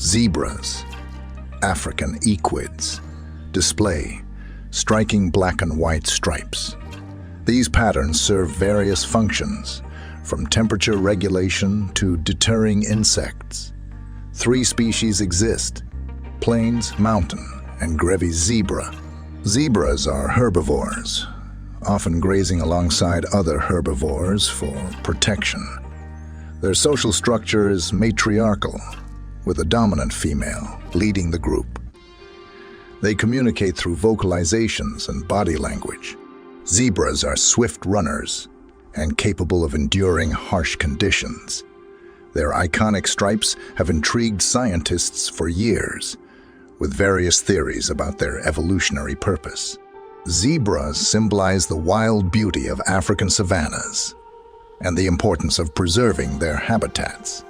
Zebras, African equids, display striking black and white stripes. These patterns serve various functions, from temperature regulation to deterring insects. 3 species exist: plains, mountain, and Grevy's zebra. Zebras are herbivores, often grazing alongside other herbivores for protection. Their social structure is matriarchal, with a dominant female leading the group. They communicate through vocalizations and body language. Zebras are swift runners and capable of enduring harsh conditions. Their iconic stripes have intrigued scientists for years, with various theories about their evolutionary purpose. Zebras symbolize the wild beauty of African savannas and the importance of preserving their habitats.